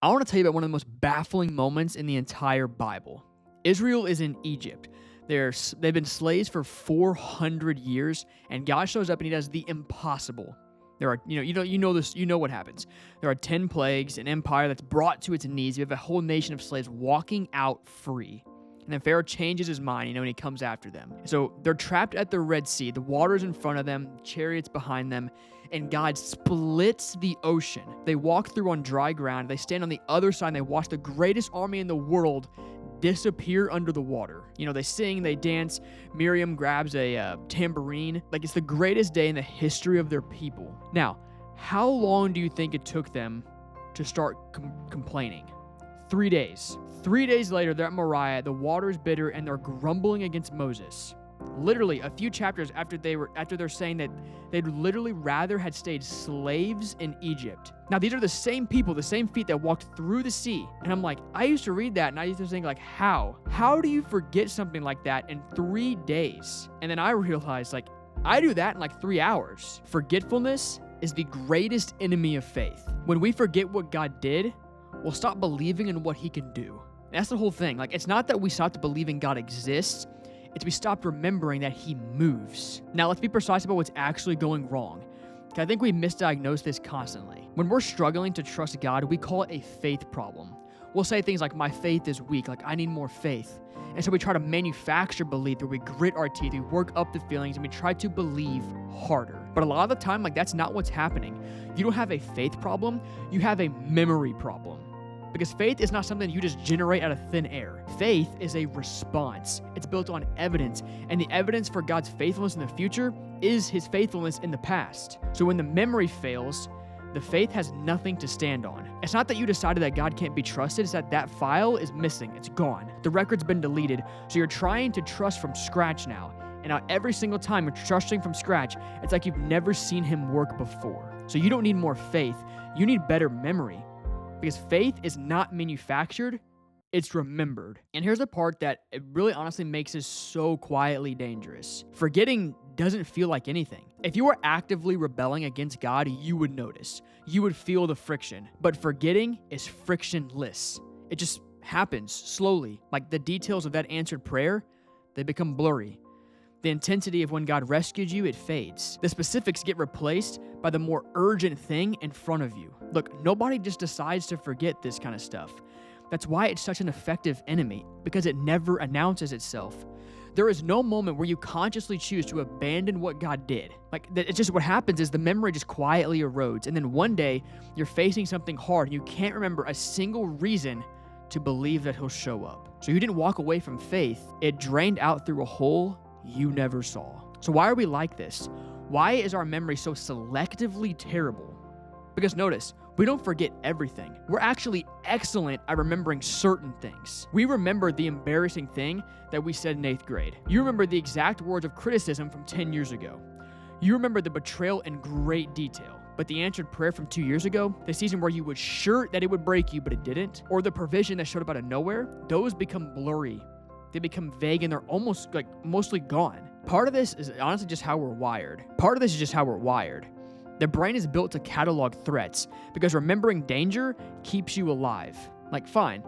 I want to tell you about one of the most baffling moments in the entire Bible. Israel is in Egypt. They've been slaves for 400 years, and God shows up and he does the impossible. There are, you know this, you know what happens. There are 10 plagues, an empire that's brought to its knees. You have a whole nation of slaves walking out free. And then Pharaoh changes his mind, and he comes after them. So they're trapped at the Red Sea. The water's in front of them, chariots behind them, and God splits the ocean. They walk through on dry ground. They stand on the other side, and they watch the greatest army in the world disappear under the water. They sing, they dance. Miriam grabs a tambourine. It's the greatest day in the history of their people. Now, how long do you think it took them to start complaining? 3 days. 3 days later, they're at Moriah. The water is bitter, and they're grumbling against Moses. Literally, a few chapters after they're saying that they'd literally rather had stayed slaves in Egypt. Now, these are the same people, the same feet that walked through the sea. And I'm like, I used to read that, and I used to think, how? How do you forget something like that in 3 days? And then I realized, I do that in 3 hours. Forgetfulness is the greatest enemy of faith. When we forget what God did, we'll stop believing in what he can do. And that's the whole thing. It's not that we stopped believing God exists. It's we stopped remembering that he moves. Now, let's be precise about what's actually going wrong. I think we misdiagnose this constantly. When we're struggling to trust God, we call it a faith problem. We'll say things like, my faith is weak, I need more faith. And so we try to manufacture belief where we grit our teeth, we work up the feelings, and we try to believe harder. But a lot of the time, that's not what's happening. You don't have a faith problem, you have a memory problem. Because faith is not something you just generate out of thin air. Faith is a response. It's built on evidence, and the evidence for God's faithfulness in the future is his faithfulness in the past. So when the memory fails, the faith has nothing to stand on. It's not that you decided that God can't be trusted, it's that file is missing, it's gone. The record's been deleted, so you're trying to trust from scratch now. And now every single time you're trusting from scratch, it's like you've never seen him work before. So you don't need more faith, you need better memory. Because faith is not manufactured, it's remembered. And here's the part that it really honestly makes us so quietly dangerous. Forgetting doesn't feel like anything. If you were actively rebelling against God, you would notice. You would feel the friction. But forgetting is frictionless. It just happens slowly. The details of that answered prayer, they become blurry. The intensity of when God rescued you, it fades. The specifics get replaced by the more urgent thing in front of you. Look, nobody just decides to forget this kind of stuff. That's why it's such an effective enemy, because it never announces itself. There is no moment where you consciously choose to abandon what God did. It's just what happens is the memory just quietly erodes, and then one day you're facing something hard and you can't remember a single reason to believe that he'll show up. So you didn't walk away from faith. It drained out through a hole you never saw. So why are we like this? Why is our memory so selectively terrible? Because notice, we don't forget everything. We're actually excellent at remembering certain things. We remember the embarrassing thing that we said in 8th grade. You remember the exact words of criticism from 10 years ago. You remember the betrayal in great detail. But the answered prayer from 2 years ago, the season where you were sure that it would break you but it didn't, or the provision that showed up out of nowhere, those become blurry. They become vague and they're almost mostly gone. Part of this is honestly just how we're wired. The brain is built to catalog threats because remembering danger keeps you alive. Fine.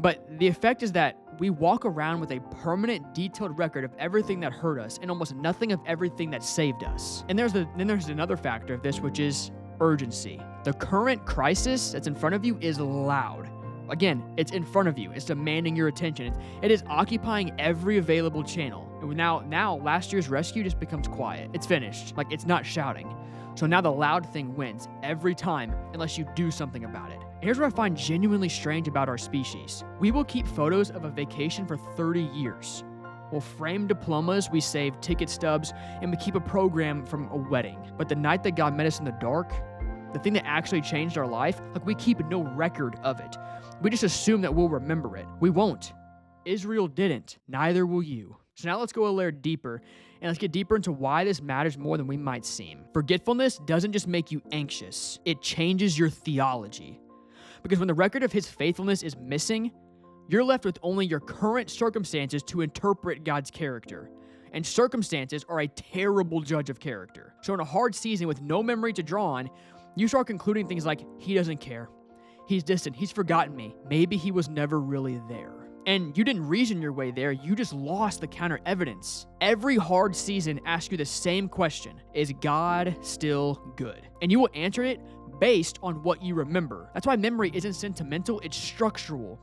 But the effect is that we walk around with a permanent, detailed record of everything that hurt us and almost nothing of everything that saved us. And then there's another factor of this, which is urgency. The current crisis that's in front of you is loud. Again, it's in front of you. It's demanding your attention. It is occupying every available channel. And now, last year's rescue just becomes quiet. It's finished. It's not shouting. So now the loud thing wins every time unless you do something about it. And here's what I find genuinely strange about our species. We will keep photos of a vacation for 30 years. We'll frame diplomas, we save ticket stubs, and we keep a program from a wedding. But the night that God met us in the dark, the thing that actually changed our life, we keep no record of it. We just assume that we'll remember it. We won't. Israel didn't. Neither will you. So now let's go a layer deeper, and let's get deeper into why this matters more than we might seem. Forgetfulness doesn't just make you anxious. It changes your theology. Because when the record of his faithfulness is missing, you're left with only your current circumstances to interpret God's character. And circumstances are a terrible judge of character. So in a hard season with no memory to draw on, you start concluding things like, he doesn't care. He's distant. He's forgotten me. Maybe he was never really there. And you didn't reason your way there. You just lost the counter evidence. Every hard season asks you the same question. Is God still good? And you will answer it based on what you remember. That's why memory isn't sentimental, it's structural.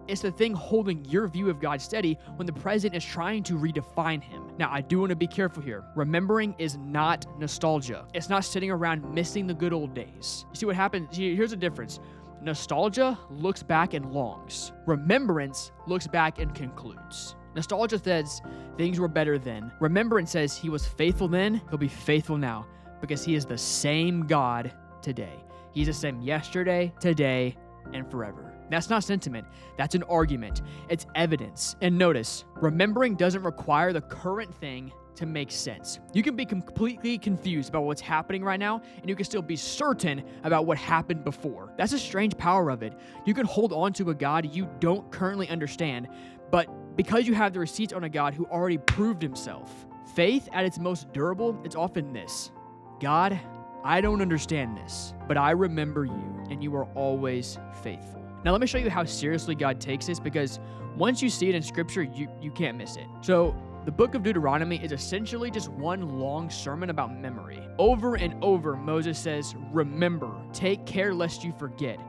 It's the thing holding your view of God steady when the present is trying to redefine him. Now, I do want to be careful here. Remembering is not nostalgia. It's not sitting around missing the good old days. You see what happens? Here's the difference. Nostalgia looks back and longs. Remembrance looks back and concludes. Nostalgia says things were better then. Remembrance says he was faithful then, he'll be faithful now, because he is the same God today. He's the same yesterday, today, and forever. That's not sentiment. That's an argument. It's evidence. And notice, remembering doesn't require the current thing to make sense. You can be completely confused about what's happening right now, and you can still be certain about what happened before. That's a strange power of it. You can hold on to a God you don't currently understand, but because you have the receipts on a God who already proved himself. Faith at its most durable, it's often this. God, I don't understand this, but I remember you, and you are always faithful. Now let me show you how seriously God takes this, because once you see it in scripture, you can't miss it. So the book of Deuteronomy is essentially just one long sermon about memory. Over and over, Moses says, remember, take care lest you forget.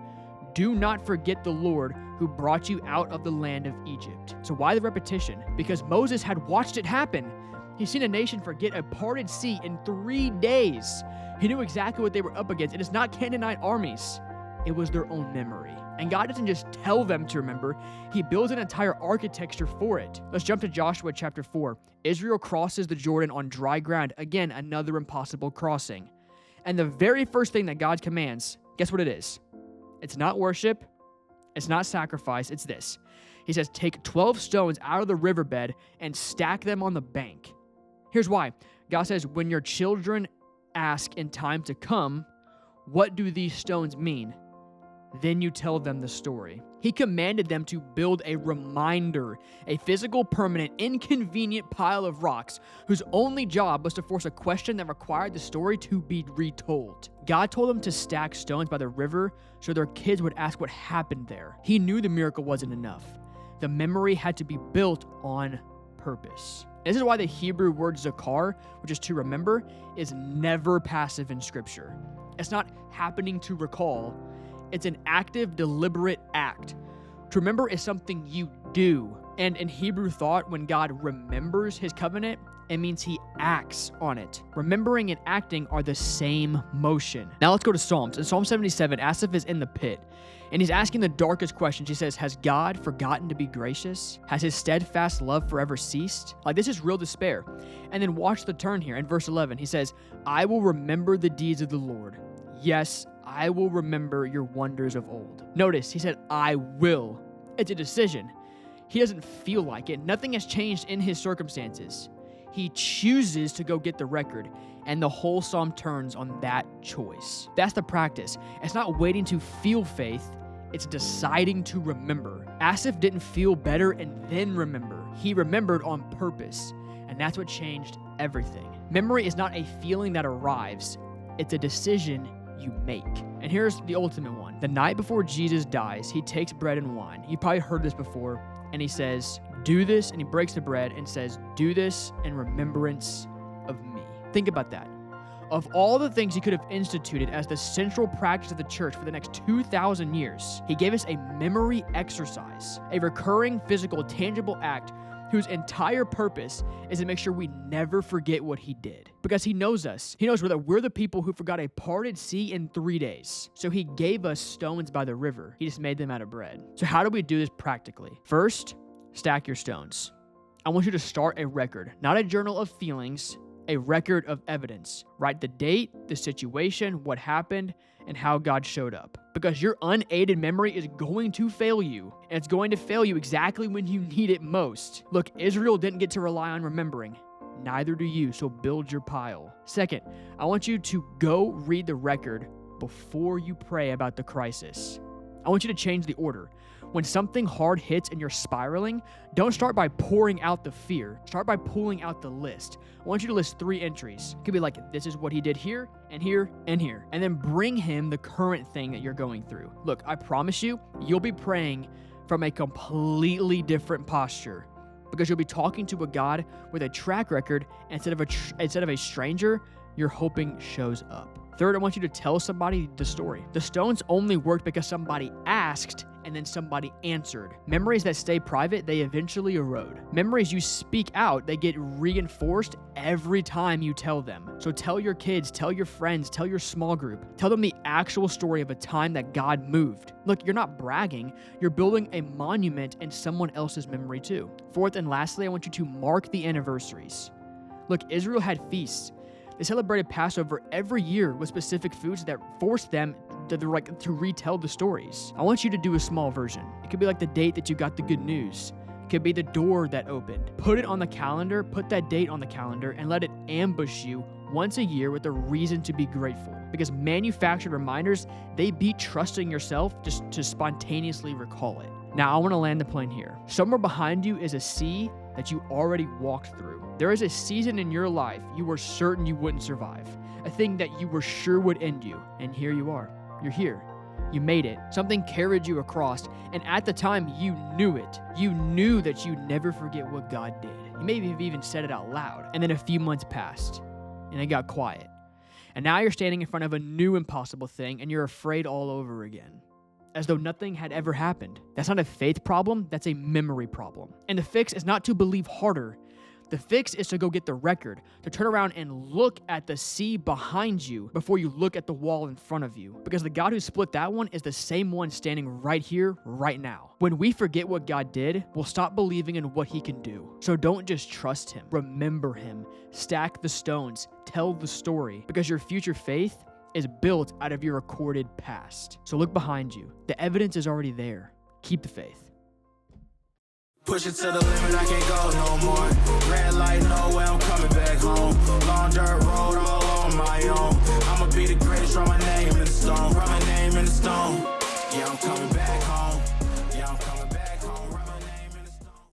Do not forget the Lord who brought you out of the land of Egypt. So why the repetition? Because Moses had watched it happen. He's seen a nation forget a parted sea in 3 days. He knew exactly what they were up against. It is not Canaanite armies. It was their own memory. And God doesn't just tell them to remember, he builds an entire architecture for it. Let's jump to Joshua chapter 4. Israel crosses the Jordan on dry ground. Again, another impossible crossing. And the very first thing that God commands, guess what it is? It's not worship. It's not sacrifice. It's this. He says, take 12 stones out of the riverbed and stack them on the bank. Here's why. God says, when your children ask in time to come, what do these stones mean? Then you tell them the story. He commanded them to build a reminder, a physical, permanent, inconvenient pile of rocks whose only job was to force a question that required the story to be retold. God told them to stack stones by the river so their kids would ask what happened there. He knew the miracle wasn't enough. The memory had to be built on purpose. This is why the Hebrew word zakar, which is to remember, is never passive in Scripture. It's not happening to recall. It's an active, deliberate act. To remember is something you do. And in Hebrew thought, when God remembers his covenant, it means he acts on it. Remembering and acting are the same motion. Now let's go to Psalms. In Psalm 77, Asaph is in the pit, and he's asking the darkest questions. He says, has God forgotten to be gracious? Has his steadfast love forever ceased? Like, this is real despair. And then watch the turn here. In verse 11, he says, I will remember the deeds of the Lord. Yes, I will remember your wonders of old. Notice, he said, I will. It's a decision. He doesn't feel like it. Nothing has changed in his circumstances. He chooses to go get the record, and the whole psalm turns on that choice. That's the practice. It's not waiting to feel faith. It's deciding to remember. Asaph didn't feel better and then remember. He remembered on purpose, and that's what changed everything. Memory is not a feeling that arrives. It's a decision you make. And here's the ultimate one. The night before Jesus dies, he takes bread and wine. You probably heard this before. And he says, do this. And he breaks the bread and says, do this in remembrance of me. Think about that. Of all the things he could have instituted as the central practice of the church for the next 2,000 years, he gave us a memory exercise, a recurring, physical, tangible act whose entire purpose is to make sure we never forget what he did. Because he knows us. He knows that we're the people who forgot a parted sea in 3 days. So he gave us stones by the river. He just made them out of bread. So how do we do this practically? First, stack your stones. I want you to start a record, not a journal of feelings, a record of evidence. Write the date, the situation, what happened, and how God showed up. Because your unaided memory is going to fail you, and it's going to fail you exactly when you need it most. Look, Israel didn't get to rely on remembering. Neither do you, so build your pile. Second, I want you to go read the record before you pray about the crisis. I want you to change the order. When something hard hits and you're spiraling, don't start by pouring out the fear. Start by pulling out the list. I want you to list 3 entries. It could be like, this is what he did here, and here, and here. And then bring him the current thing that you're going through. Look, I promise you, you'll be praying from a completely different posture because you'll be talking to a God with a track record instead of a stranger you're hoping shows up. Third, I want you to tell somebody the story. The stones only worked because somebody asked and then somebody answered. Memories that stay private, they eventually erode. Memories you speak out, they get reinforced every time you tell them. So tell your kids, tell your friends, tell your small group. Tell them the actual story of a time that God moved. Look, you're not bragging. You're building a monument in someone else's memory too. Fourth and lastly, I want you to mark the anniversaries. Look, Israel had feasts. They celebrated Passover every year with specific foods that forced them to retell the stories. I want you to do a small version. It could be like the date that you got the good news. It could be the door that opened. Put it on the calendar, put that date on the calendar, and let it ambush you once a year with a reason to be grateful. Because manufactured reminders, they beat trusting yourself just to spontaneously recall it. Now, I want to land the plane here. Somewhere behind you is a sea that you already walked through. There is a season in your life you were certain you wouldn't survive, a thing that you were sure would end you, and here you are. You're here. You made it. Something carried you across, and at the time, you knew it. You knew that you'd never forget what God did. You maybe have even said it out loud, and then a few months passed, and it got quiet. And now you're standing in front of a new impossible thing, and you're afraid all over again, as though nothing had ever happened. That's not a faith problem, that's a memory problem. And the fix is not to believe harder. The fix is to go get the record, to turn around and look at the sea behind you before you look at the wall in front of you. Because the God who split that one is the same one standing right here, right now. When we forget what God did, we'll stop believing in what he can do. So don't just trust him, remember him, stack the stones, tell the story, because your future faith is built out of your recorded past. So look behind you. The evidence is already there. Keep the faith. Push it to the limit, I can't go no more. Red light, no way, I'm coming back home. Long dirt road, all on my own. I'ma be the greatest, write my name in the stone. Write my name in the stone. Yeah, I'm coming back.